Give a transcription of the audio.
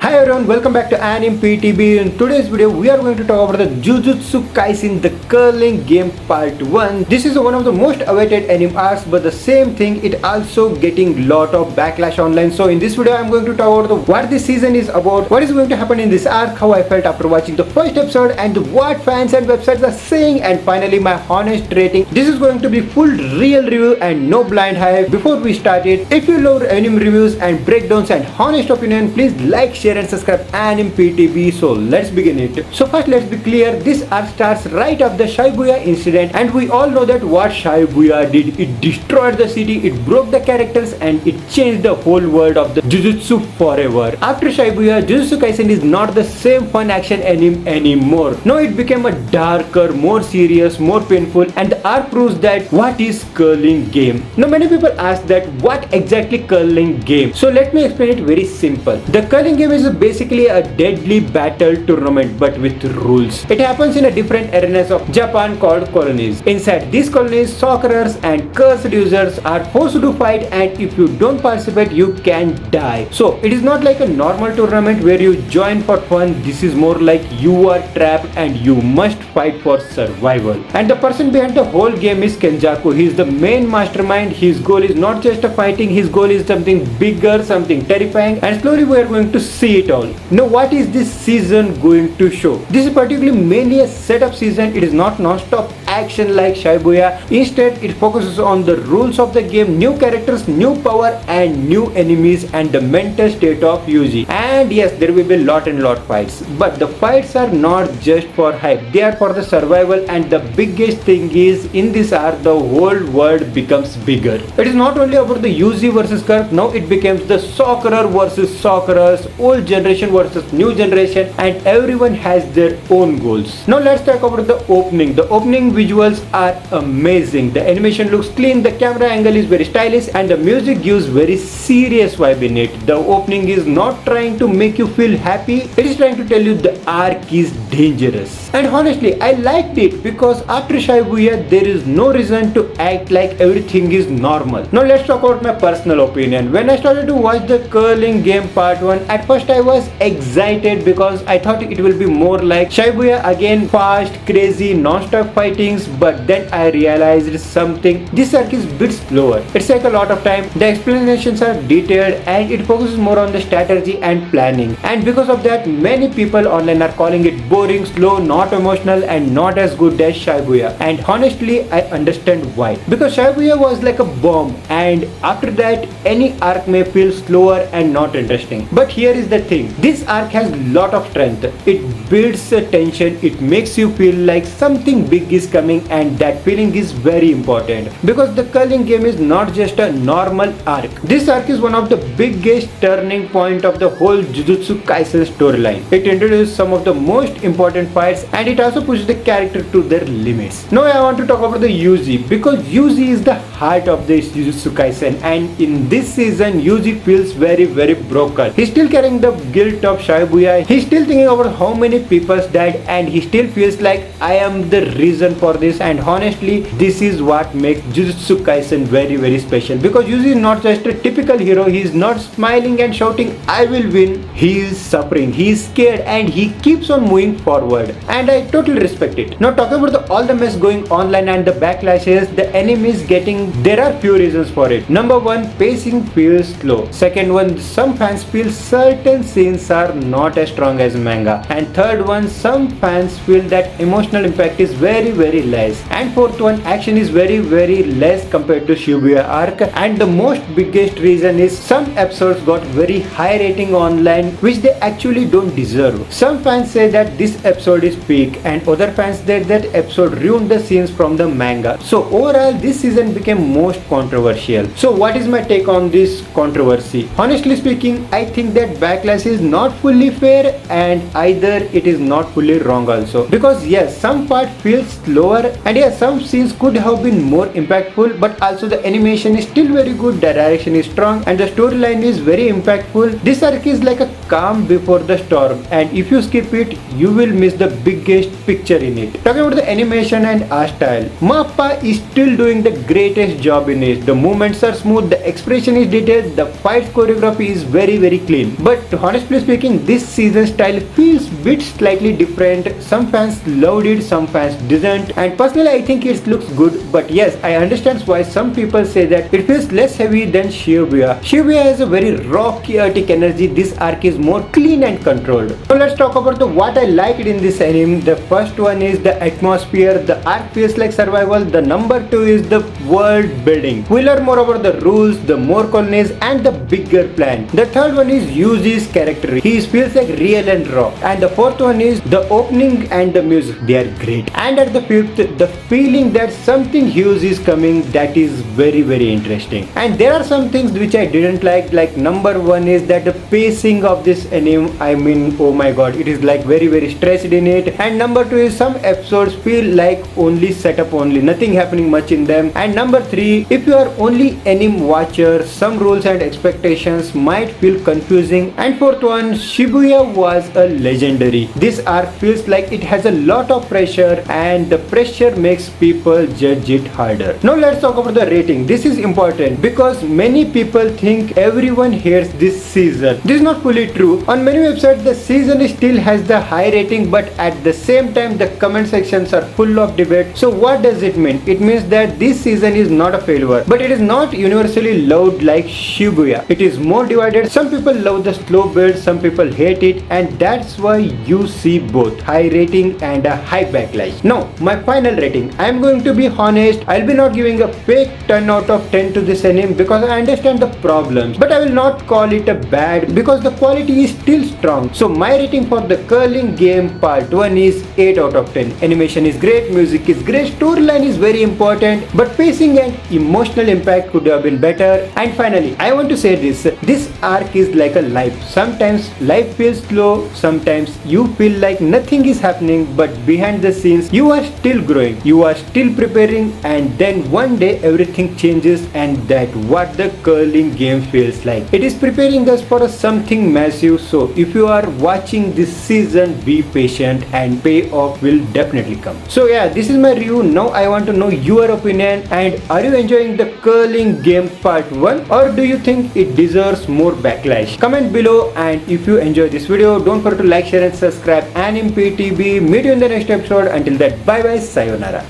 Hi everyone, welcome back to ANIME PTB. In today's video, we are going to talk about the Jujutsu Kaisen, the Culling game part 1. This is one of the most awaited anime arcs, but the same thing, it also getting lot of backlash online. So in this video, I'm going to talk about what this season is about, what is going to happen in this arc, how I felt after watching the first episode, and what fans and websites are saying, and finally my honest rating. This is going to be full real review and no blind hype. Before we start it, if you love anime reviews and breakdowns and honest opinion, please like, share and subscribe ANIME PTB. So let's begin it. So first let's be clear, this arc starts right after the Shibuya incident, and we all know that what Shibuya did. It destroyed the city, it broke the characters, and it changed the whole world of the Jujutsu forever. After Shibuya, Jujutsu Kaisen is not the same fun action anime anymore. No, it became a darker, more serious, more painful, and the arc proves that what is Culling game. Now many people ask that what exactly Culling game. So let me explain it very simple. The Culling game is basically a deadly battle tournament but with rules. It happens in a different arenas of Japan called colonies. Inside these colonies, soccerers and cursed users are forced to fight, and if you don't participate, you can die. So it is not like a normal tournament where you join for fun. This is more like you are trapped and you must fight for survival. And the person behind the whole game is Kenjaku. He is the main mastermind. His goal is not just a fighting, his goal is something bigger, something terrifying, and slowly we are going to see it all. Now what is this season going to show? This is particularly mainly a setup season. It is not non-stop action like Shibuya. Instead, it focuses on the rules of the game, new characters, new power, and new enemies, and the mental state of Yuji. And yes, there will be lot and lot fights, but the fights are not just for hype, they are for the survival. And the biggest thing is, in this arc, the whole world becomes bigger. It is not only about the Yuji versus Kirk, now it becomes the soccerer versus soccerers, old generation versus new generation, and everyone has their own goals. Now let's talk about the opening. The opening visuals are amazing. The animation looks clean, the camera angle is very stylish, and the music gives very serious vibe in it. The opening is not trying to make you feel happy, it is trying to tell you the arc is dangerous. And honestly, I liked it because after Shibuya, there is no reason to act like everything is normal. Now let's talk about my personal opinion. When I started to watch the Culling game part 1, at first I was excited because I thought it will be more like Shibuya again, fast, crazy, non-stop fightings, but then I realized something. This arc is a bit slower. It's like a lot of time. The explanations are detailed and it focuses more on the strategy and planning. And because of that, many people online are calling it boring, slow, not emotional, and not as good as Shibuya. And honestly, I understand why. Because Shibuya was like a bomb, and after that, any arc may feel slower and not interesting. But here is the thing. This arc has lot of strength. It builds a tension. It makes you feel like something big is coming, and that feeling is very important. Because the Culling game is not just a normal arc. This arc is one of the biggest turning point of the whole Jujutsu Kaisen storyline. It introduces some of the most important fights, and it also pushes the character to their limits. Now I want to talk about the Yuji, because Yuji is the heart of this Jujutsu Kaisen, and in this season Yuji feels very broken. He's still carrying the guilt of Shibuya. He's still thinking about how many people died, and he still feels like I am the reason for this. And honestly, this is what makes Jujutsu Kaisen very special, because Yuji is not just a typical hero. He is not smiling and shouting I will win. He is suffering, he is scared, and he keeps on moving forward, and I totally respect it. Now talking about all the mess going online and the backlashes the anime is getting, there are few reasons for it. Number one, pacing feels slow. Second one, some fans feel certain scenes are not as strong as manga. And third one, some fans feel that emotional impact is very less. And fourth one, action is very less compared to Shibuya arc. And the most biggest reason is some episodes got very high rating online, which they actually don't deserve. Some fans say that this episode is peak, and other fans said that episode ruined the scenes from the manga. So overall, this season became most controversial. So what is my take on this controversy? Honestly speaking, I think that backlash is not fully fair, and either it is not fully wrong also. Because yes, some part feels slower, and yes, some scenes could have been more impactful, but also the animation is still very good, the direction is strong, and the storyline is very impactful. This arc is like a calm before the storm, and if you skip it, you will miss the biggest picture in it. Talking about the animation and art style, Mappa is still doing the greatest job in it. The movements are smooth, the expression is detailed, the fight choreography is very clean. But honestly speaking, this season style feels bit slightly different. Some fans loved it, some fans didn't, and personally I think it looks good. But yes, I understand why some people say that it feels less heavy than Shibuya. Shibuya has a very raw, chaotic energy. This arc is more clean and controlled. So let's talk about what I liked in this anime. The first one is the atmosphere. The arc feels like survival. The number 2 is the world building. We learn more about the rules, the more colonies, and the bigger plan. The third one is Yuji's character. He feels like real and raw. And the fourth one is the opening and the music. They are great. And at the fifth, the feeling that something huge is coming. That is very interesting. And there are some things which I didn't like. Like number 1 is that the pacing of this anime. I mean, oh my god, it is like very stressed in it. And number 2 is some episodes feel like only setup only, nothing happening much in them. And number 3, if you are only anime watcher, some rules and expectations might feel confusing. And fourth one, Shibuya was a legendary. This arc feels like it has a lot of pressure, and the pressure makes people judge it harder. Now let's talk about the rating. This is important because many people think everyone hates this season. This is not fully true. On many websites the season still has the high rating, but at the same time the comment sections are full of debate. So what does it mean? It means that this season is not a failure, but it is not universally loved like Shibuya. It is more divided. Some people love the slow build, some people hate it, and that's why you see both high rating and a high backlash. Now my final rating, I am going to be honest, I'll be not giving a fake 10 out of 10 to this anime because I understand the problems, but I will not call it a bad because the quality is still strong. So my rating for the Culling game part 1 is 8 out of 10. Animation is great, music is great, storyline is very important, but pacing and emotional impact could have been better. And finally, I want to say this arc is like a life. Sometimes life feels slow, sometimes you feel like nothing is happening, but behind the scenes you are still growing, you are still preparing, and then one day everything changes, and that's what the Culling game feels like. It is preparing us for something massive. So if you are watching this season, be patient and payoff will definitely come. So yeah, this is my review. Now I want to know your opinion, and are you enjoying the Culling game part 1 or do you think it deserves more backlash? Comment below, and if you enjoyed this video, don't forget to like, share and subscribe. ANIME PTB. Meet you in the next episode. Until that, bye bye, sayonara.